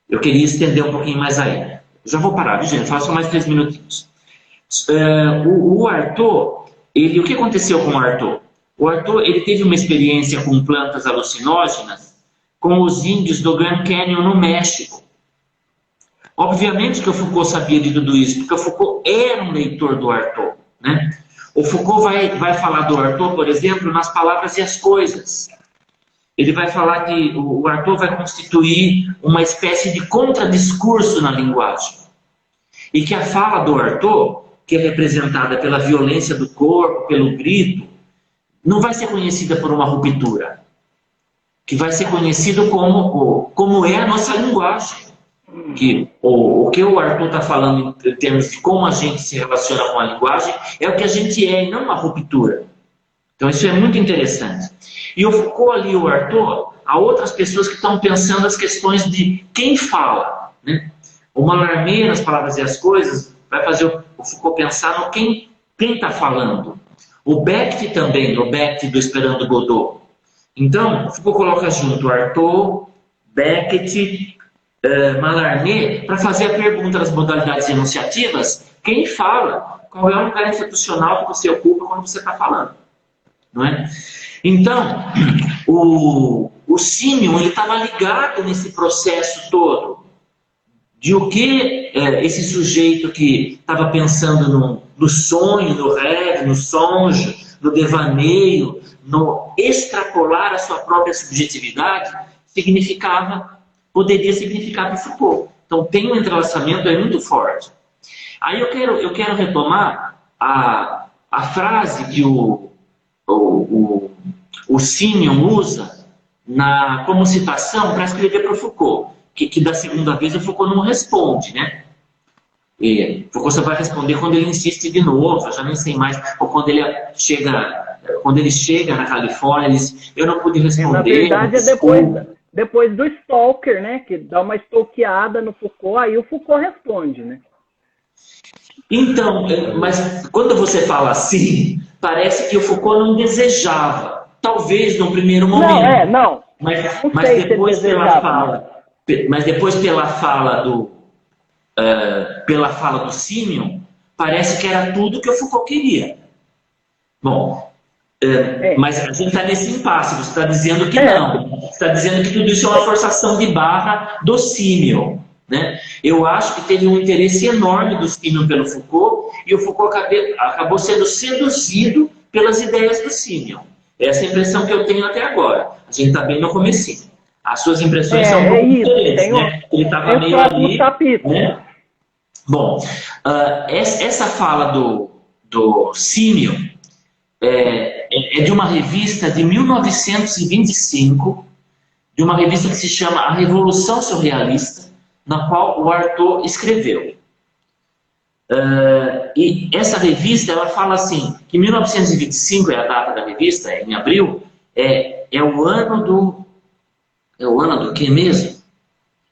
Eu queria estender um pouquinho mais aí. Já vou parar, viu, gente? Faço só mais 3 minutinhos. O Artaud, o que aconteceu com o Artaud? O Artaud, ele teve uma experiência com plantas alucinógenas com os índios do Grand Canyon, no México. Obviamente que o Foucault sabia de tudo isso, porque o Foucault era um leitor do Artaud, né? O Foucault vai falar do Artaud, por exemplo, nas Palavras e as Coisas. Ele vai falar que o Artaud vai constituir uma espécie de contradiscurso na linguagem. E que a fala do Artaud, que é representada pela violência do corpo, pelo grito, não vai ser conhecida por uma ruptura. Que vai ser conhecido como é a nossa linguagem. Que o que o Artaud está falando em termos de como a gente se relaciona com a linguagem é o que a gente é e não uma ruptura. Então isso é muito interessante. E o Foucault ali, o Arthur, há outras pessoas que estão pensando as questões de quem fala, né? O Mallarmé, nas Palavras e as Coisas, vai fazer o Foucault pensar no quem está falando. O Beckett também, o Beckett do Esperando Godot. Então, o Foucault coloca junto Arthur, Beckett, Mallarmé, para fazer a pergunta das modalidades enunciativas, quem fala, qual é o lugar institucional que você ocupa quando você está falando. Não é? Então, o Simeon estava ligado nesse processo todo de o que esse sujeito que estava pensando no sonho, no rêve, no songe, no devaneio, no extrapolar a sua própria subjetividade, poderia significar para Foucault. Então tem um entrelaçamento aí muito forte. Aí eu quero retomar a frase que o Simeon usa como citação para escrever para o Foucault, que da segunda vez o Foucault não responde, né? E Foucault só vai responder quando ele insiste de novo, eu já nem sei mais, ou quando ele chega na Califórnia, ele diz, eu não pude responder. Na verdade é depois do stalker, né? Que dá uma stalkeada no Foucault, aí o Foucault responde, né? Então, mas quando você fala assim, parece que o Foucault não desejava. Talvez no primeiro momento. Não. Mas depois pela fala do Simeon, parece que era tudo que o Foucault queria. Bom, mas a gente está nesse impasse. Você está dizendo que não. Você está dizendo que tudo isso é uma forçação de barra do Simeon. Né? Eu acho que teve um interesse enorme do Simeon pelo Foucault, e o Foucault acabou sendo seduzido pelas ideias do Simeon. Essa é a impressão que eu tenho até agora. A gente está bem no comecinho. As suas impressões são muito diferentes, né? Ele estava meio ali, né? Bom, essa fala do Simeon é de uma revista de 1925, de uma revista que se chama A Revolução Surrealista, na qual o Artaud escreveu. E essa revista, ela fala assim, que 1925 é a data da revista, em abril, é o ano do... É o ano do quê mesmo?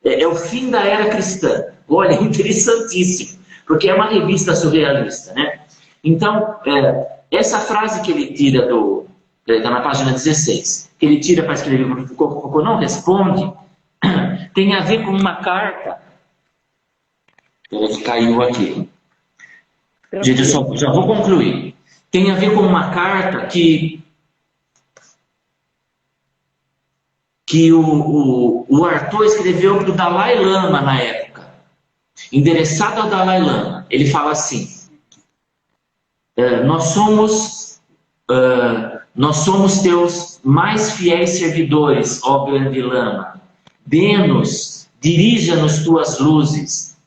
É o fim da era cristã. Olha, interessantíssimo, porque é uma revista surrealista, né? Então, essa frase que ele tira na página 16, que ele tira para escrever para o Foucault não responde, tem a ver com uma carta. Ele caiu aqui. Gente, eu já vou concluir. Tem a ver com uma carta que o Artaud escreveu para o Dalai Lama na época, endereçado ao Dalai Lama. Ele fala assim: nós somos teus mais fiéis servidores, ó grande Lama. Dê-nos, dirija-nos tuas luzes,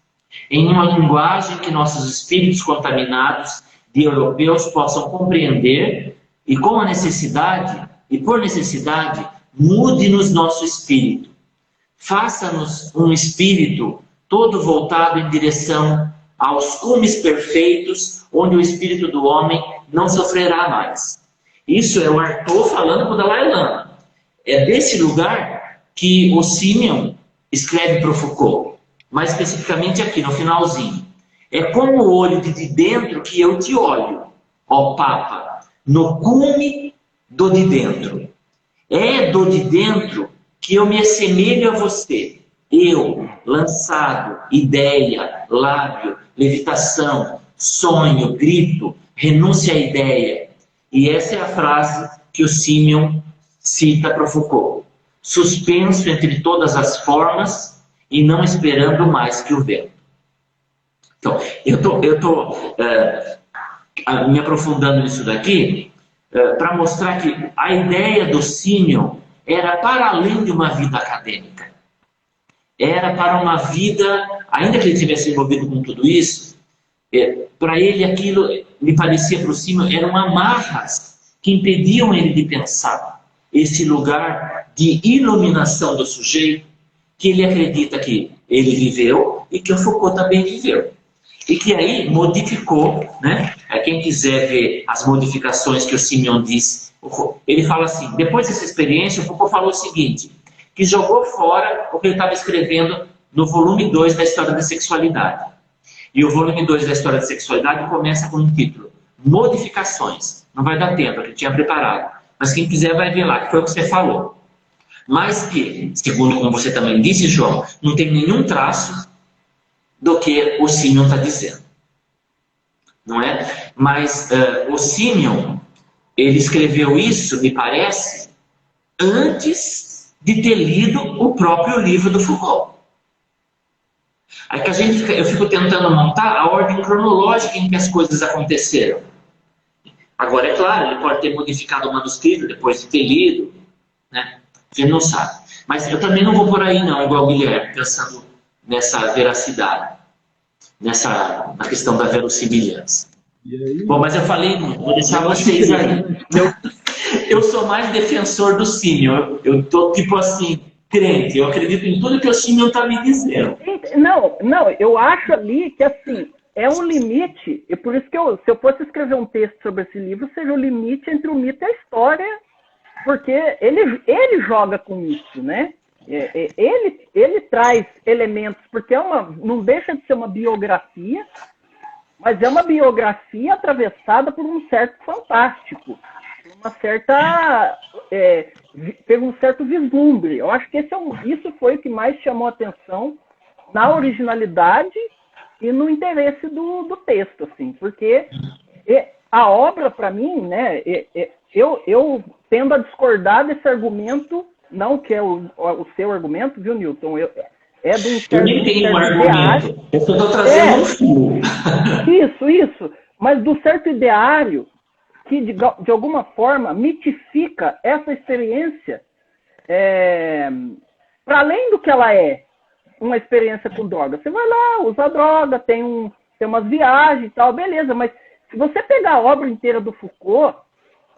em uma linguagem que nossos espíritos contaminados de europeus possam compreender, e por necessidade, mude-nos nosso espírito. Faça-nos um espírito todo voltado em direção aos cumes perfeitos, onde o espírito do homem não sofrerá mais. Isso é o Artaud falando para o Dalai Lama. É desse lugar que o Simeon escreve para o Foucault, mais especificamente aqui no finalzinho. É como o olho de dentro que eu te olho, ó Papa, no cume do de dentro. É do de dentro que eu me assemelho a você. Eu, lançado, ideia, lábio, levitação, sonho, grito, renúncia à ideia. E essa é a frase que o Simeon cita para Foucault. Suspenso entre todas as formas e não esperando mais que o vento. Então, eu estou me aprofundando nisso daqui para mostrar que a ideia do Simeon era para além de uma vida acadêmica. Era para uma vida, ainda que ele tivesse envolvido com tudo isso, para ele aquilo, me parecia para o Simeon, eram amarras que impediam ele de pensar. Esse lugar de iluminação do sujeito, que ele acredita que ele viveu e que o Foucault também viveu. e que aí modificou, né? Quem quiser ver as modificações que o Simeon diz, ele fala assim, depois dessa experiência, o Foucault falou o seguinte, que jogou fora o que ele estava escrevendo no volume 2 da História da Sexualidade. E o volume 2 da História da Sexualidade começa com um título, Modificações. Não vai dar tempo, eu tinha preparado. Mas quem quiser vai ver lá, que foi o que você falou. Mas que, segundo como você também disse, João, não tem nenhum traço do que o Simeon está dizendo. Não é? Mas o Simeon, ele escreveu isso, me parece, antes de ter lido o próprio livro do Foucault. Aí que eu fico tentando montar a ordem cronológica em que as coisas aconteceram. Agora, é claro, ele pode ter modificado o manuscrito depois de ter lido, né? A gente não sabe. Mas eu também não vou por aí, não, igual o Guilherme, pensando nessa veracidade, na questão da verossimilhança. Bom, mas eu falei, vou deixar vocês aí. Eu sou mais defensor do Simeon. Eu tô tipo assim, crente. Eu acredito em tudo que o Simeon está me dizendo. Não, eu acho ali que assim, é um limite, e por isso que se eu fosse escrever um texto sobre esse livro, seria o limite entre o mito e a história, porque ele joga com isso, né? Ele traz elementos, porque não deixa de ser uma biografia, mas é uma biografia atravessada por um certo fantástico, uma certa teve um certo vislumbre. Eu acho que isso foi o que mais chamou a atenção na originalidade e no interesse do texto, assim, porque a obra, para mim, né, eu tendo a discordar desse argumento, não que é o seu argumento, viu, Newton? É de um certo, eu nem tenho um argumento, eu só estou trazendo um fio. Isso, mas do certo ideário que, de alguma forma, mitifica essa experiência para além do que ela é, uma experiência com droga. Você vai lá, usa droga, tem umas viagens e tal, beleza, mas se você pegar a obra inteira do Foucault,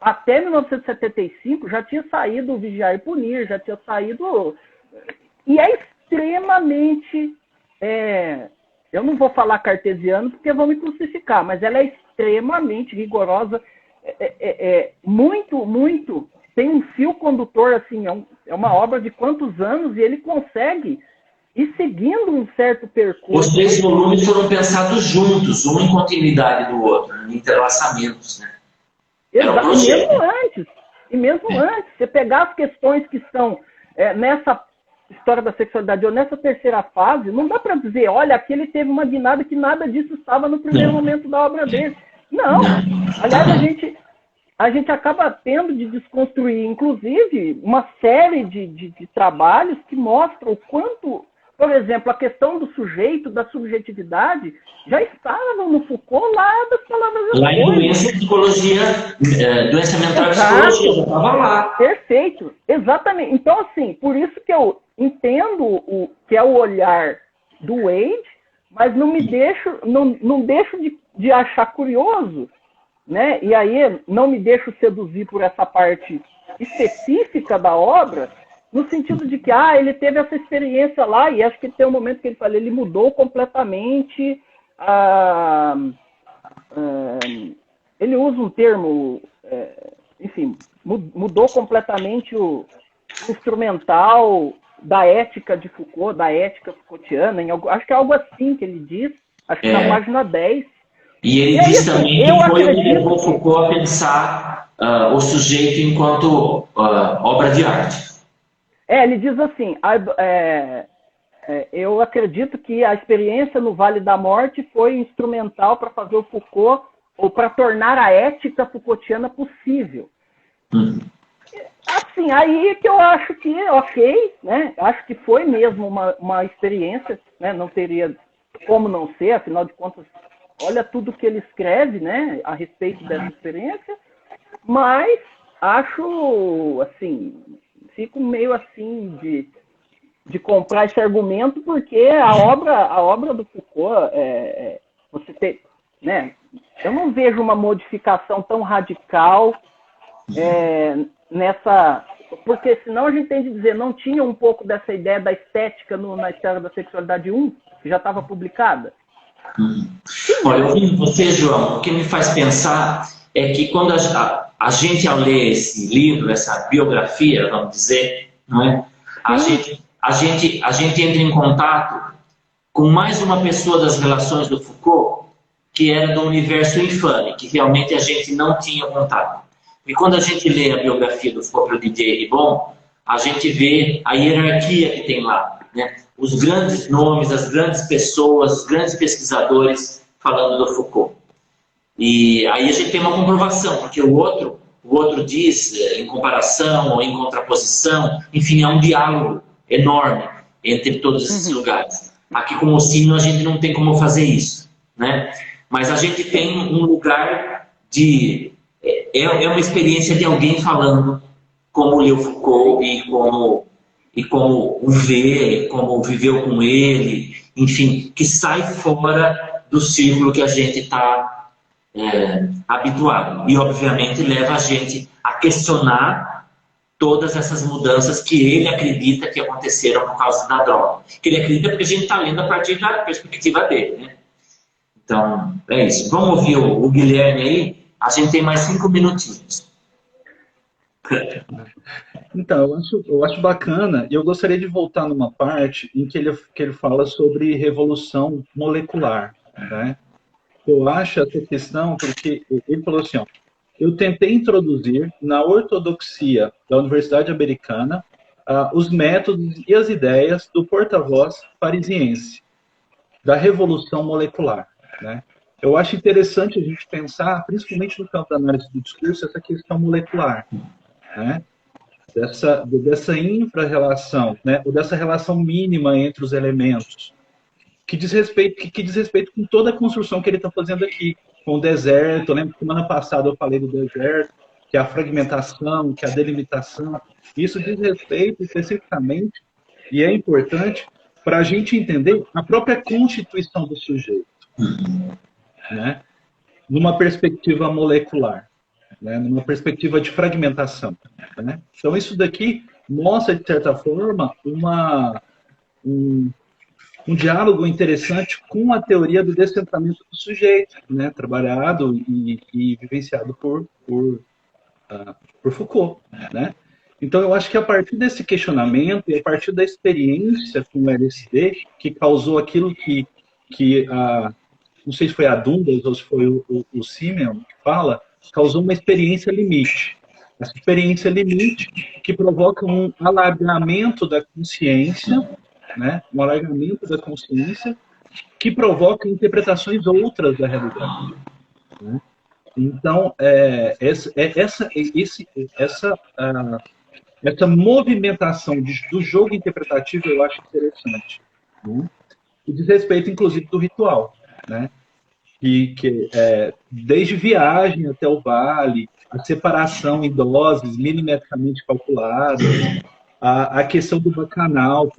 até 1975 já tinha saído o Vigiar e Punir, já tinha saído... E é extremamente... eu não vou falar cartesiano porque vão me crucificar, mas ela é extremamente rigorosa, muito... Tem um fio condutor, assim, é uma obra de quantos anos, e ele consegue ir seguindo um certo percurso. Os 3 volumes foram pensados juntos, um em continuidade do outro, em entrelaçamentos, né? Exato, e mesmo antes, você pegar as questões que estão nessa história da sexualidade ou nessa terceira fase, não dá para dizer, olha, aqui ele teve uma guinada que nada disso estava no primeiro momento da obra dele. Não. Aliás, a gente acaba tendo de desconstruir, inclusive, uma série de trabalhos que mostram o quanto, por exemplo, a questão do sujeito, da subjetividade, já estava no Foucault lá das palavras... Lá em doença mental e psicologia, já estava lá. Perfeito, exatamente. Então, assim, por isso que eu entendo que é o olhar do Wade, mas não deixo de achar curioso, né? E aí não me deixo seduzir por essa parte específica da obra, no sentido de que ele teve essa experiência lá, e acho que tem um momento que ele fala, ele mudou completamente, ele usa um termo, enfim, mudou completamente o instrumental da ética de Foucault, da ética Foucaultiana, acho que é algo assim que ele diz, acho que na página 10. E ele diz também que foi o que levou Foucault a pensar o sujeito enquanto obra de arte. Ele diz assim, eu acredito que a experiência no Vale da Morte foi instrumental para fazer o Foucault, ou para tornar a ética Foucaultiana possível. Assim, aí que eu acho que, ok, né? Acho que foi mesmo uma experiência, né? Não teria como não ser, afinal de contas, olha tudo que ele escreve, né? A respeito dessa experiência, mas acho, assim, fico meio assim de comprar esse argumento, porque a obra do Foucault, você tem, né? Eu não vejo uma modificação tão radical nessa... Porque senão a gente tem de dizer, não tinha um pouco dessa ideia da estética na História da Sexualidade 1, que já estava publicada? Olha, ouvindo você, João, o que me faz pensar é que quando a gente, ao ler esse livro, essa biografia, vamos dizer, não é? A gente entra em contato com mais uma pessoa das relações do Foucault, que era do universo infame, que realmente a gente não tinha contato. E quando a gente lê a biografia do Foucault pelo Didier Ribon, a gente vê a hierarquia que tem lá, né? Os grandes nomes, as grandes pessoas, os grandes pesquisadores falando do Foucault. E aí a gente tem uma comprovação, porque o outro diz, em comparação ou em contraposição, enfim, é um diálogo enorme entre todos esses lugares. Aqui com o Ocínio a gente não tem como fazer isso, né? Mas a gente tem um lugar de... É uma experiência de alguém falando como leu Foucault e como o vê, como viveu com ele, enfim, que sai fora do círculo que a gente está habituado. E, obviamente, leva a gente a questionar todas essas mudanças que ele acredita que aconteceram por causa da droga. Que ele acredita porque a gente está lendo a partir da perspectiva dele, né? Então, é isso. Vamos ouvir o Guilherme aí? A gente tem mais 5 minutinhos. Então, eu acho bacana, e eu gostaria de voltar numa parte em que ele fala sobre revolução molecular, né? Eu acho essa questão porque ele falou assim, ó, eu tentei introduzir na ortodoxia da Universidade Americana os métodos e as ideias do porta-voz parisiense, da revolução molecular, né? Eu acho interessante a gente pensar, principalmente no campo da análise do discurso, essa questão molecular, né? Dessa infra-relação, né? Ou dessa relação mínima entre os elementos, que diz respeito com toda a construção que ele está fazendo aqui, com o deserto. Eu lembro que semana passada eu falei do deserto, que é a fragmentação, que é a delimitação. Isso diz respeito especificamente, e é importante, para a gente entender a própria constituição do sujeito, né? Numa perspectiva molecular, né? Numa perspectiva de fragmentação, né? Então isso daqui mostra, de certa forma, um diálogo interessante com a teoria do descentramento do sujeito, né? Trabalhado e vivenciado por Foucault, né? Então eu acho que a partir desse questionamento e a partir da experiência com o LSD, que causou aquilo que não sei se foi a Dundas ou se foi o Simeon que fala, causou uma experiência limite. Essa experiência limite que provoca um alargamento da consciência, né? Um alargamento da consciência que provoca interpretações outras da realidade, né? Então, essa movimentação do jogo interpretativo eu acho interessante, né? E diz respeito, inclusive, do ritual, né? Desde viagem até o vale, a separação em doses milimetricamente calculadas, a questão do bacanal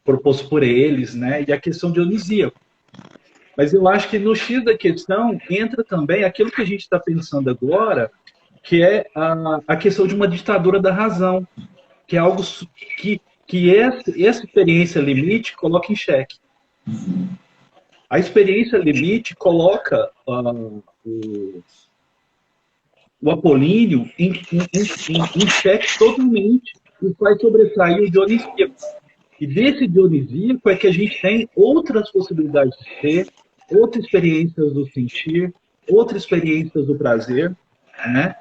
proposto por eles, né? E a questão dionisíaca. Mas eu acho que no X da questão entra também aquilo que a gente está pensando agora, que é a questão de uma ditadura da razão, que é algo que essa experiência limite coloca em xeque. A experiência limite coloca o apolíneo em xeque totalmente e faz sobressair o dionisíaco. E desse dionisíaco é que a gente tem outras possibilidades de ser, outras experiências do sentir, outras experiências do prazer, né?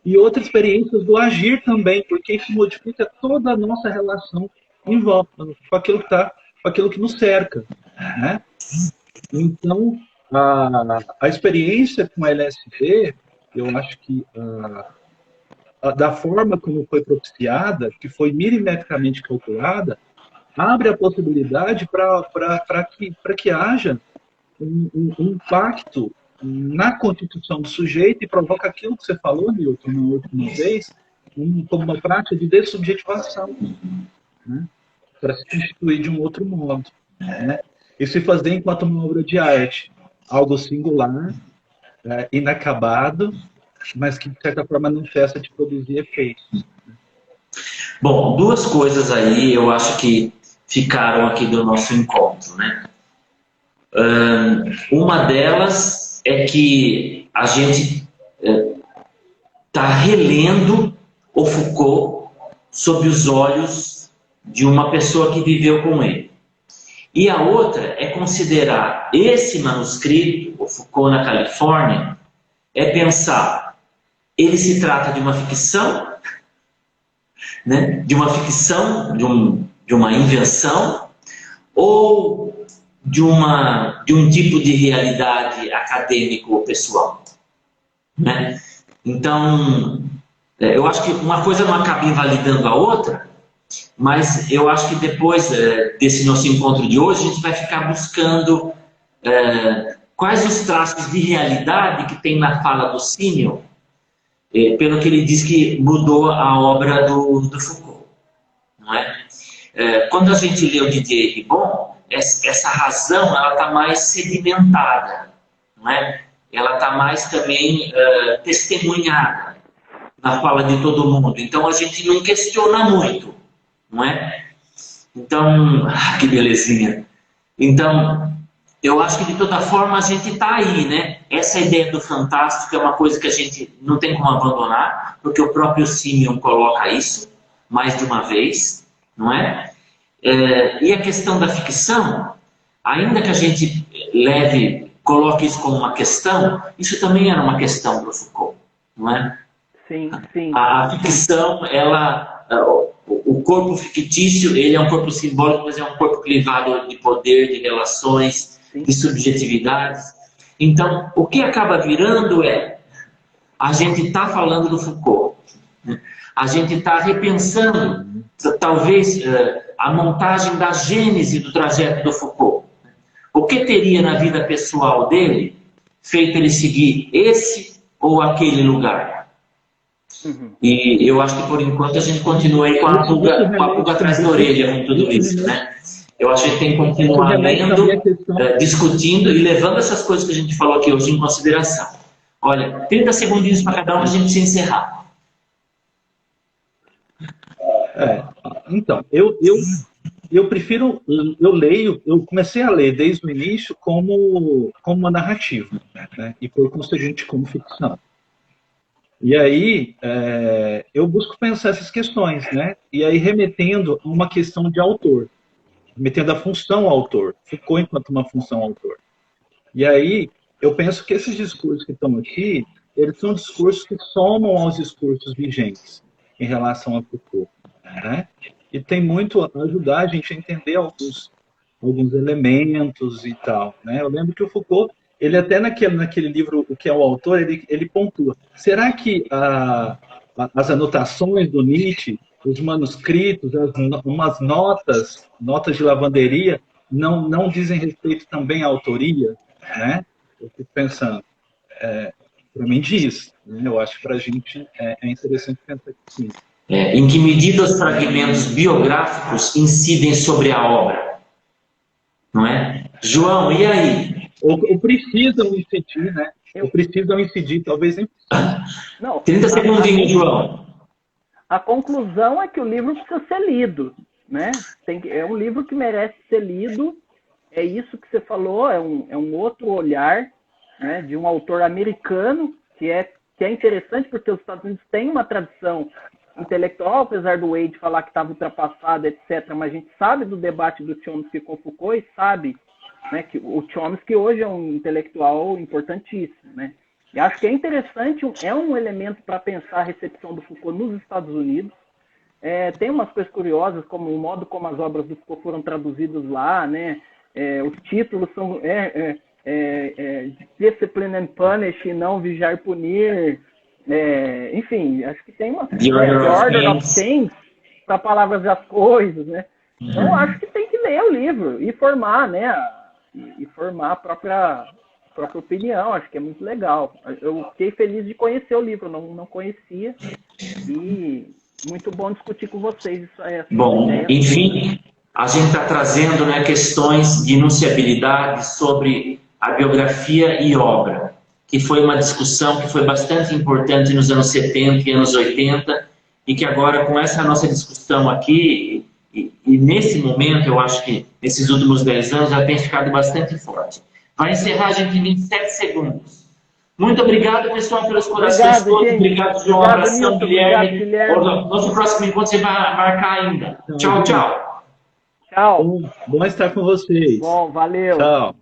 E outras experiências do agir também, porque isso modifica toda a nossa relação em volta, com aquilo que nos cerca, né? Então, a experiência com LSD, eu acho que da forma como foi propiciada, que foi milimetricamente calculada, abre a possibilidade para que haja um impacto na constituição do sujeito e provoca aquilo que você falou, Newton, na última vez, como uma prática de dessubjetivação, né? Para se constituir de um outro modo, né? E se fazer enquanto uma obra de arte, algo singular, inacabado, mas que, de certa forma, não cessa de produzir efeitos. Bom, duas coisas aí eu acho que ficaram aqui do nosso encontro, né? Uma delas é que a gente está relendo o Foucault sob os olhos de uma pessoa que viveu com ele. E a outra é considerar esse manuscrito, o Foucault na Califórnia, é pensar, ele se trata de uma ficção, né? De uma ficção, de uma invenção, ou de um tipo de realidade acadêmico ou pessoal, né? Então, eu acho que uma coisa não acaba invalidando a outra, mas eu acho que depois desse nosso encontro de hoje, a gente vai ficar buscando quais os traços de realidade que tem na fala do Simeon, pelo que ele diz que mudou a obra do Foucault, não é? Quando a gente lê o Didier Ribon, essa razão ela está mais sedimentada, não é? Ela está mais também testemunhada na fala de todo mundo. Então a gente não questiona muito, não é? Então, que belezinha. Então, eu acho que de toda forma a gente está aí, né? Essa ideia do fantástico é uma coisa que a gente não tem como abandonar, porque o próprio Simeon coloca isso mais de uma vez, não é? E a questão da ficção, ainda que a gente coloque isso como uma questão, isso também era uma questão para o Foucault, não é? Sim, sim. A ficção, o corpo fictício, ele é um corpo simbólico, mas é um corpo clivado de poder, de relações, de subjetividades. Então, o que acaba virando a gente está falando do Foucault, né? A gente está repensando, talvez, a montagem da gênese do trajeto do Foucault. O que teria na vida pessoal dele feito ele seguir esse ou aquele lugar? E eu acho que, por enquanto, a gente continua aí com a pulga atrás da orelha com tudo isso, né? Eu acho que a gente tem que continuar lendo, discutindo e levando essas coisas que a gente falou aqui hoje em consideração. Olha, 30 segundinhos para cada um, a gente precisa encerrar. Então, eu prefiro, eu comecei a ler desde o início como uma narrativa, né? E por conseguinte como ficção. E aí, eu busco pensar essas questões, né? E aí remetendo a uma questão de autor, remetendo a função autor, Foucault enquanto uma função autor. E aí, eu penso que esses discursos que estão aqui, eles são discursos que somam aos discursos vigentes em relação a Foucault, né? E tem muito a ajudar a gente a entender alguns elementos e tal, né? Eu lembro que o Foucault, ele até naquele livro, O que é o Autor, ele pontua. Será que as anotações do Nietzsche, os manuscritos, umas notas de lavanderia, não dizem respeito também à autoria, né? Eu fico pensando, para mim diz, né? Eu acho que para a gente é interessante pensar assim. Em que medida os fragmentos biográficos incidem sobre a obra? Não é? João, e aí? Ou precisam incidir, né? Ou precisam incidir, talvez nem Não, 30 segundinhos, João. A conclusão é que o livro precisa ser lido, né? É um livro que merece ser lido. É isso que você falou, é um outro olhar, né, de um autor americano, que é interessante porque os Estados Unidos têm uma tradição intelectual, apesar do Wade falar que estava ultrapassado, etc. Mas a gente sabe do debate do Chomsky com Foucault e sabe, né, que o Chomsky hoje é um intelectual importantíssimo, né? E acho que é interessante, é um elemento para pensar a recepção do Foucault nos Estados Unidos. Tem umas coisas curiosas, como o modo como as obras do Foucault foram traduzidas lá, né? Os títulos são Discipline and Punish e não Vigiar e Punir. Enfim, acho que tem uma The Order of Things para palavras das coisas, né? Então acho que tem que ler o livro e formar, né? E formar a própria opinião. Acho que é muito legal. Eu fiquei feliz de conhecer o livro, não conhecia, e muito bom discutir com vocês isso aí. Bom, enfim, a gente está trazendo, né, questões de enunciabilidade sobre a biografia e obra, que foi uma discussão que foi bastante importante nos anos 70 e anos 80, e que agora, com essa nossa discussão aqui, e E nesse momento, eu acho que nesses últimos 10 anos já tem ficado bastante forte. Vai encerrar, gente, em 27 segundos. Muito obrigado, pessoal, pelos corações todos. Gente. Obrigado, João. Um abração, Guilherme. Guilherme. Guilherme. Nosso próximo encontro você vai marcar ainda. Tchau, tchau. Tchau. Bom estar com vocês. Bom, valeu. Tchau.